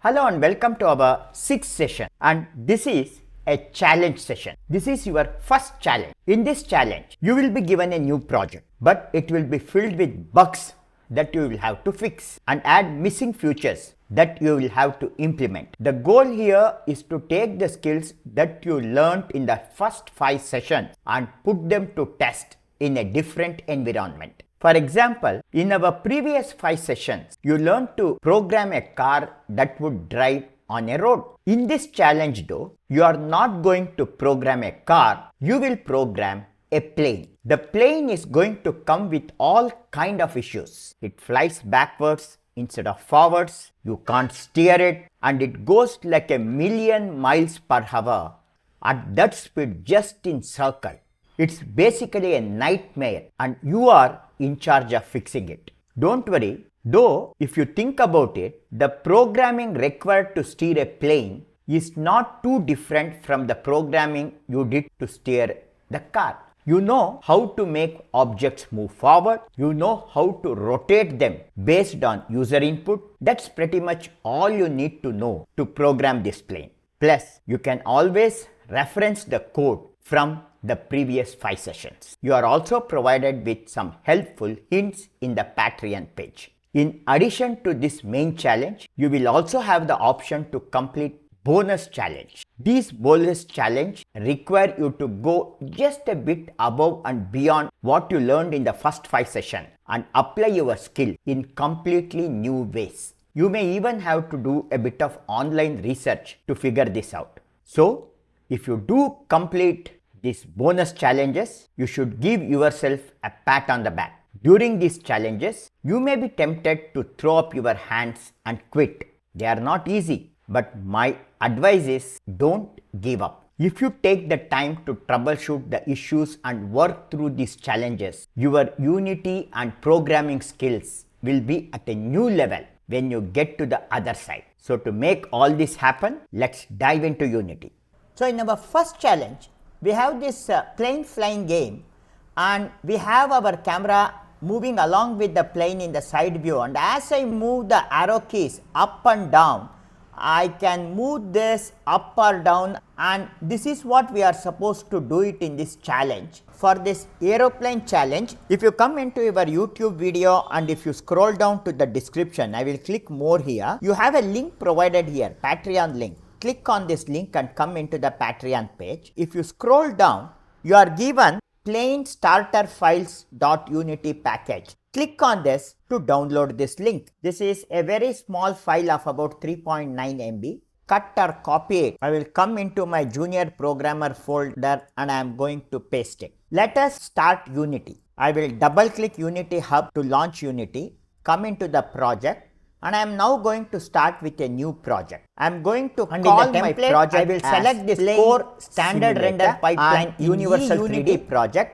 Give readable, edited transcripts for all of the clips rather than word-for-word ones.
Hello and welcome to our 6th session, and this is a challenge session. This is your first challenge. In this challenge, you will be given a new project, but it will be filled with bugs that you will have to fix and add missing features that you will have to implement. The goal here is to take the skills that you learned in the first 5 sessions and put them to test in a different environment. For example, in our previous 5 sessions, you learned to program a car that would drive on a road. In this challenge though, you are not going to program a car, you will program a plane. The plane is going to come with all kind of issues. It flies backwards instead of forwards, you can't steer it, and it goes like 1,000,000 miles per hour at that speed just in circle. It's basically a nightmare and you are in charge of fixing it. Don't worry, though if you think about it, the programming required to steer a plane is not too different from the programming you did to steer the car. You know how to make objects move forward, you know how to rotate them based on user input. That's pretty much all you need to know to program this plane. Plus, you can always reference the code from the previous 5 sessions. You are also provided with some helpful hints in the Patreon page. In addition to this main challenge, you will also have the option to complete bonus challenge. These bonus challenge require you to go just a bit above and beyond what you learned in the first 5 sessions and apply your skill in completely new ways. You may even have to do a bit of online research to figure this out. So, if you do complete these bonus challenges, you should give yourself a pat on the back. During these challenges, you may be tempted to throw up your hands and quit. They are not easy, but my advice is don't give up. If you take the time to troubleshoot the issues and work through these challenges, your Unity and programming skills will be at a new level when you get to the other side. So to make all this happen, let's dive into Unity. So in our first challenge, we have this plane flying game, and we have our camera moving along with the plane in the side view, and as I move the arrow keys up and down, I can move this up or down, and this is what we are supposed to do it in this challenge. For this aeroplane challenge, if you come into your YouTube video and if you scroll down to the description, I will click more here. You have a link provided here, Patreon link. Click on this link and come into the Patreon page. If you scroll down, you are given plain starter files.unity package. Click on this to download this link. This is a very small file of about 3.9 MB. Cut or copy it. I will come into my junior programmer folder and I am going to paste it. Let us start Unity. I will double click Unity Hub to launch Unity. Come into the project. And I am now going to start with a new project. I am going to call my project. I will select this core standard render pipeline universal 3D project.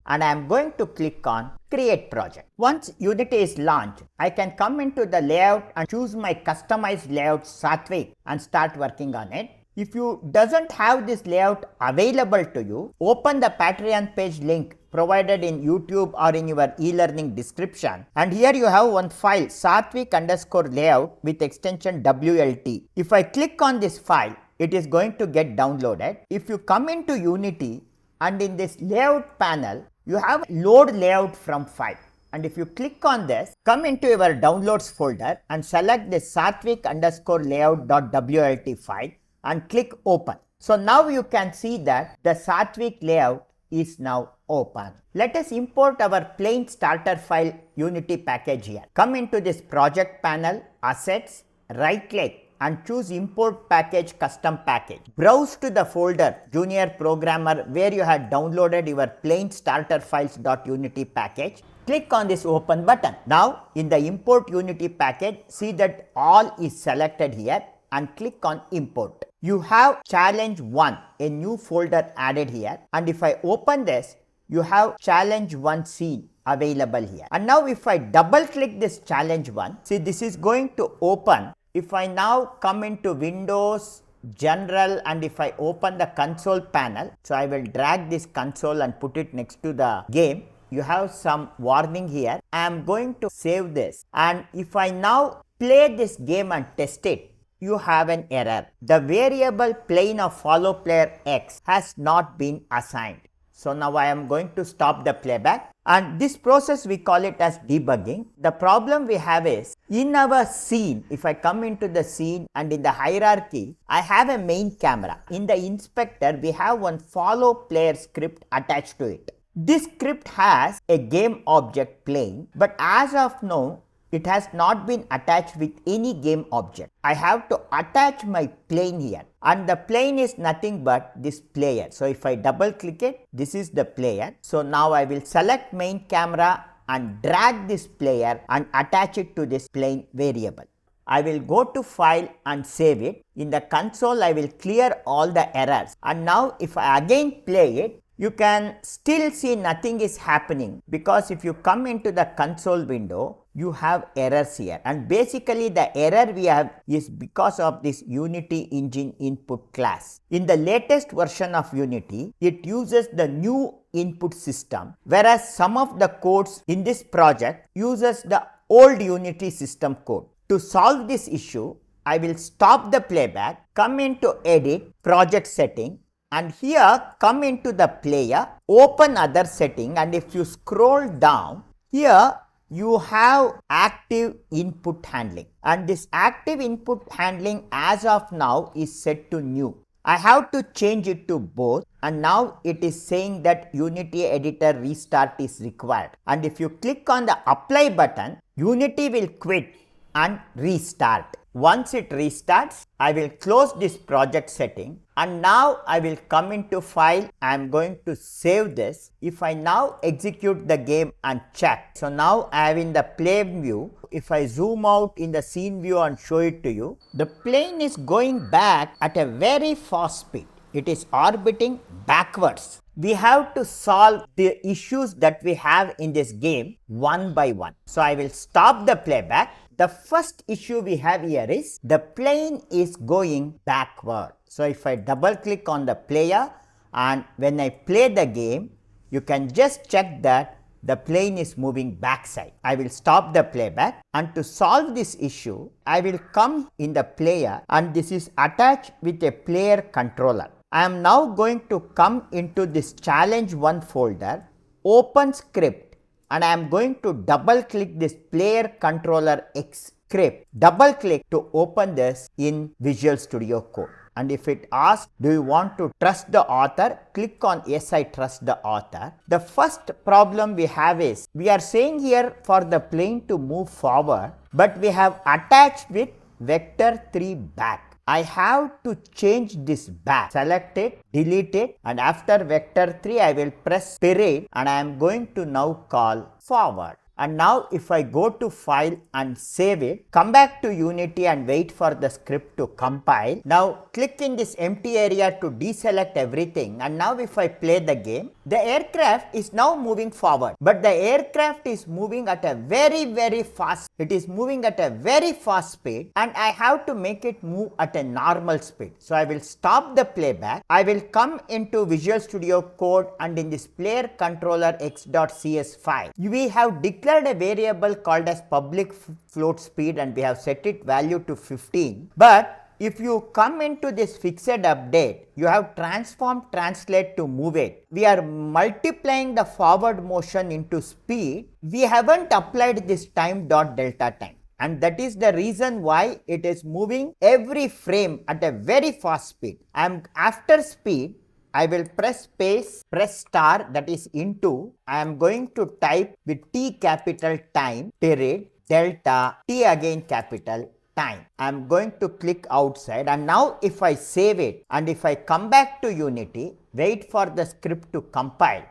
And I am going to click on create project. Once Unity is launched, I can come into the layout and choose my customized layout Satvik and start working on it. If you doesn't have this layout available to you, open the Patreon page link provided in YouTube or in your e-learning description, and here you have one file Satvik_layout with extension WLT. If I click on this file, it is going to get downloaded. If you come into Unity and in this layout panel, you have load layout from file. And if you click on this, come into your downloads folder and select the Satvik_layout.wlt file and click open. So now you can see that the Satvik layout is now open. Let us import our plain starter file Unity package here. Come into this project panel, assets, right click and choose import package custom package. Browse to the folder junior programmer where you had downloaded your plain starter files.unity package. Click on this open button. Now in the import Unity package, see that all is selected here and click on import. You have challenge 1, a new folder added here, and if I open this, you have challenge 1 scene available here. And now if I double click this challenge 1, see this is going to open. If I now come into Windows, General, and if I open the console panel, so I will drag this console and put it next to the game, you have some warning here. I am going to save this, and if I now play this game and test it, you have an error. The variable plane of FollowPlayerX has not been assigned. So now I am going to stop the playback, and this process we call it as debugging. The problem we have is in our scene, if I come into the scene and in the hierarchy, I have a main camera. In the inspector, we have one follow player script attached to it. This script has a game object plane, but as of now, it has not been attached with any game object. I have to attach my plane here, and the plane is nothing but this player. So if I double click it, this is the player. So now I will select main camera and drag this player and attach it to this plane variable. I will go to file and save it. In the console, I will clear all the errors, and now if I again play it, you can still see nothing is happening, because if you come into the console window, you have errors here, and basically the error we have is because of this Unity engine input class. In the latest version of Unity, it uses the new input system, whereas some of the codes in this project uses the old Unity system code. To solve this issue, I will stop the playback, come into edit, project setting, and here come into the player, open other setting, and if you scroll down, here you have active input handling, and this active input handling as of now is set to new. I have to change it to both, and now it is saying that Unity editor restart is required, and if you click on the apply button, Unity will quit and restart. Once it restarts, I will close this project setting, and now I will come into file. I am going to save this. If I now execute the game and check, so now I am in the plane view. If I zoom out in the scene view and show it to you, the plane is going back at a very fast speed. It is orbiting backwards. We have to solve the issues that we have in this game one by one. So I will stop the playback. The first issue we have here is the plane is going backward. So if I double click on the player, and when I play the game, you can just check that the plane is moving backside. I will stop the playback, and to solve this issue, I will come in the player, and this is attached with a player controller. I am now going to come into this challenge 1 folder, open script, and I am going to double click this player controller X script. Double click to open this in Visual Studio Code. And if it asks, do you want to trust the author? Click on yes, I trust the author. The first problem we have is, we are saying here for the plane to move forward, but we have attached with Vector3 back. I have to change this back. Select it, delete it, and after Vector3 I will press period, and I am going to now call forward. And now if I go to file and save it, come back to Unity and wait for the script to compile. Now click in this empty area to deselect everything, and now if I play the game, the aircraft is now moving forward, but the aircraft is moving at a very fast. It is moving at a very fast speed, and I have to make it move at a normal speed. So I will stop the playback. I will come into Visual Studio Code, and in this player controller x.cs file, we have declared a variable called as public float speed, and we have set it value to 15. But if you come into this fixed update, you have transform translate to move it. We are multiplying the forward motion into speed. We haven't applied this time.deltaTime, and that is the reason why it is moving every frame at a very fast speed. And after speed, I will press space, press star, that is into. I am going to type with T capital time, period, delta, T again capital time. I am going to click outside, and now if I save it and if I come back to Unity, wait for the script to compile.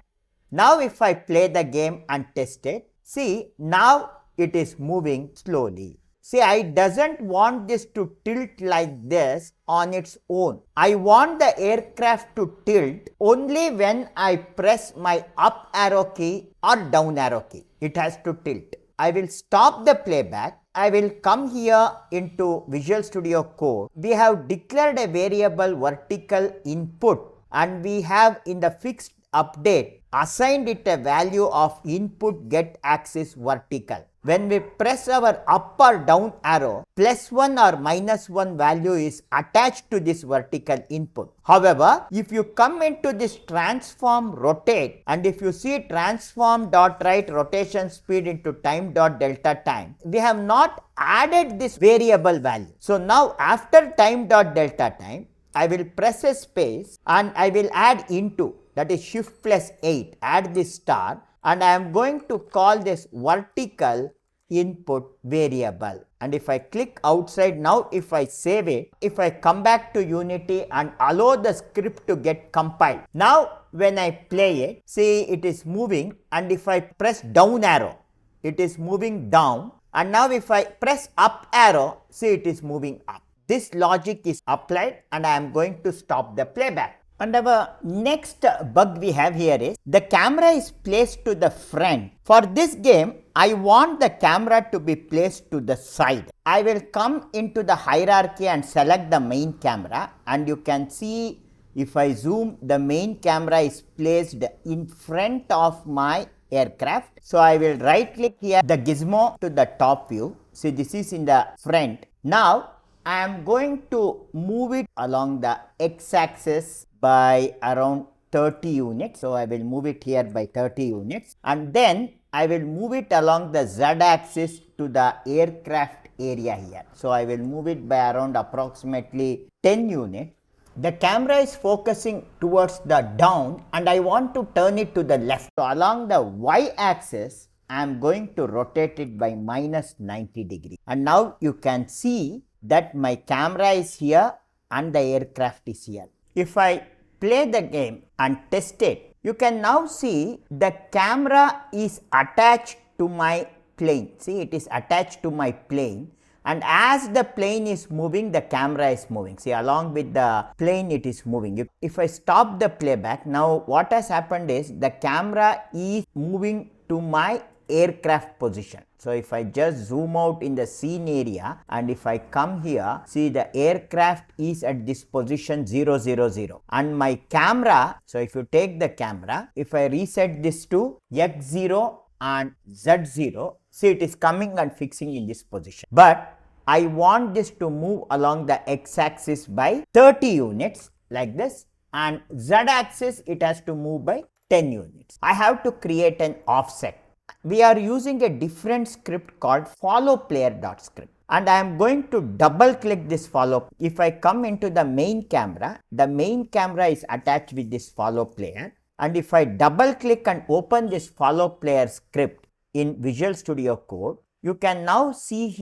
Now if I play the game and test it, see, now it is moving slowly. See, I doesn't want this to tilt like this on its own. I want the aircraft to tilt only when I press my up arrow key or down arrow key. It has to tilt. I will stop the playback. I will come here into Visual Studio Code. We have declared a variable vertical input, and we have in the fixed update assigned it a value of input get axis vertical. When we press our up or down arrow, +1 or -1 value is attached to this vertical input. However, if you come into this transform rotate, and if you see transform.right rotation speed into time.deltaTime, we have not added this variable value. So now after time.deltaTime, I will press a space and I will add into, that is shift +8, add this star, and I am going to call this vertical input variable. And if I click outside, now if I save it, if I come back to Unity and allow the script to get compiled, now when I play it, see it is moving, and if I press down arrow, it is moving down, and now if I press up arrow, see it is moving up. This logic is applied, and I am going to stop the playback. And our next bug we have here is the camera is placed to the front. For this game, I want the camera to be placed to the side. I will come into the hierarchy and select the main camera, and you can see if I zoom, the main camera is placed in front of my aircraft. So I will right click here, the gizmo to the top view. See, this is in the front. Now I am going to move it along the x-axis by around 30 units. So I will move it here by 30 units, and then I will move it along the z-axis to the aircraft area here. So I will move it by around approximately 10 units. The camera is focusing towards the down, and I want to turn it to the left. So along the y-axis, I am going to rotate it by -90 degrees. And now you can see that my camera is here and the aircraft is here. If I play the game and test it, you can now see the camera is attached to my plane. See, it is attached to my plane, and as the plane is moving, the camera is moving. See, along with the plane it is moving. If I stop the playback, now what has happened is the camera is moving to my aircraft position. So if I just zoom out in the scene area, and if I come here, see the aircraft is at this position 0, 0, 0, and my camera, so if you take the camera, if I reset this to x0 and z0, see it is coming and fixing in this position. But I want this to move along the x-axis by 30 units like this, and z-axis it has to move by 10 units. I have to create an offset. We are using a different script called FollowPlayerX, and I am going to double click this follow. If I come into the main camera is attached with this follow player, and if I double click and open this follow player script in Visual Studio Code, you can now see,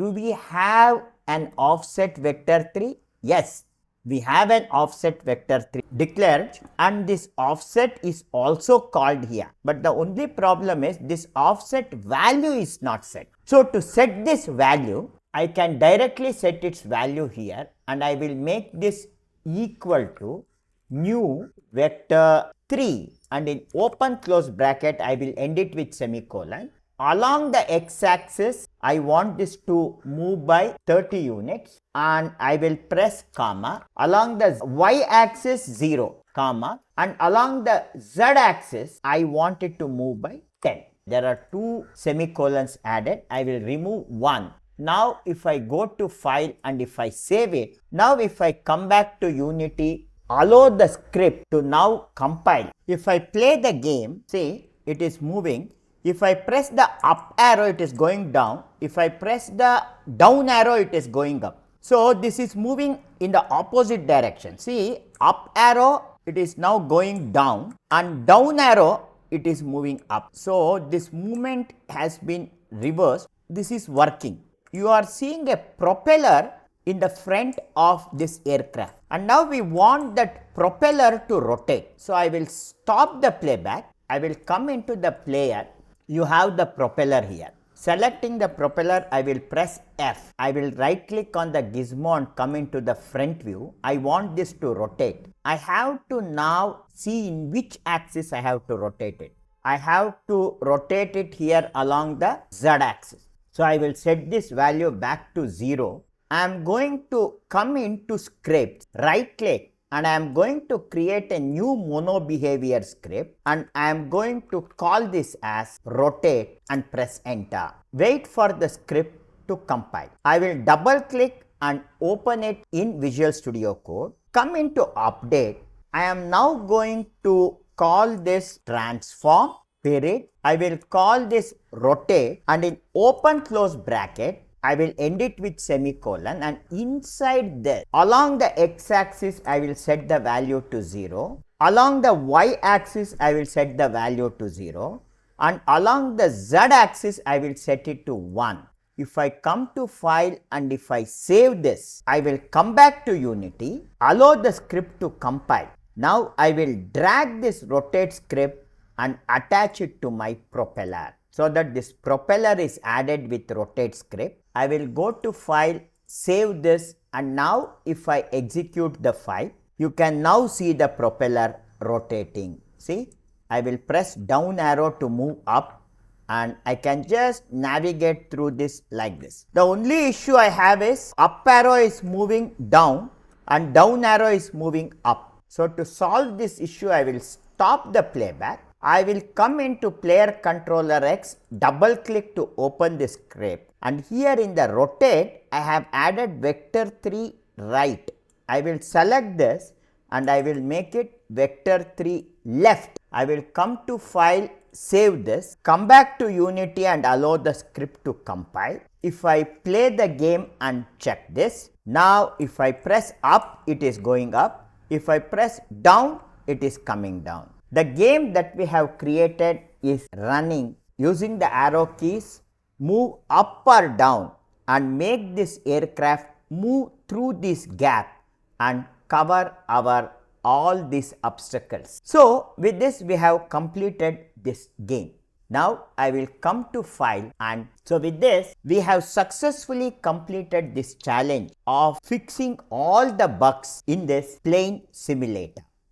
do we have an offset vector3? Yes, we have an offset vector3 declared, and this offset is also called here. But the only problem is this offset value is not set. So to set this value, I can directly set its value here, and I will make this equal to new vector3, and in open close bracket I will end it with semicolon. Along the x-axis, I want this to move by 30 units, and I will press comma. Along the y-axis 0, comma, and along the z-axis, I want it to move by 10. There are 2 semicolons added. I will remove 1. Now if I go to file and if I save it, now if I come back to Unity, allow the script to now compile. If I play the game, see it is moving. If I press the up arrow, it is going down. If I press the down arrow, it is going up. So this is moving in the opposite direction. See, up arrow, it is now going down, and down arrow, it is moving up. So this movement has been reversed. This is working. You are seeing a propeller in the front of this aircraft, and now we want that propeller to rotate. So I will stop the playback. I will come into the player. You have the propeller here. Selecting the propeller, I will press F. I will right click on the gizmo and come into the front view. I want this to rotate. I have to now see in which axis I have to rotate it. I have to rotate it here along the Z axis. So I will set this value back to 0. I am going to come into script, right click, and I am going to create a new mono behavior script, and I am going to call this as rotate and press enter. Wait for the script to compile. I will double click and open it in Visual Studio Code. Come into update. I am now going to call this transform period. I will call this rotate, and in open close bracket I will end it with semicolon, and inside this, along the x-axis I will set the value to 0, along the y-axis I will set the value to 0, and along the z-axis I will set it to 1. If I come to file and if I save this, I will come back to Unity, allow the script to compile. Now I will drag this rotate script and attach it to my propeller, so that this propeller is added with rotate script. I will go to file, save this, and now if I execute the file, you can now see the propeller rotating. See, I will press down arrow to move up, and I can just navigate through this like this. The only issue I have is up arrow is moving down and down arrow is moving up. So to solve this issue, I will stop the playback. I will come into Player Controller X, double click to open this script, and here in the rotate I have added Vector3.right. I will select this and I will make it Vector3.left. I will come to file, save this, come back to Unity and allow the script to compile. If I play the game and check this, now if I press up, it is going up. If I press down, it is coming down. The game that we have created is running using the arrow keys, move up or down and make this aircraft move through this gap and cover our all these obstacles. So with this we have completed this game. Now I will come to file, and so with this we have successfully completed this challenge of fixing all the bugs in this plane simulator.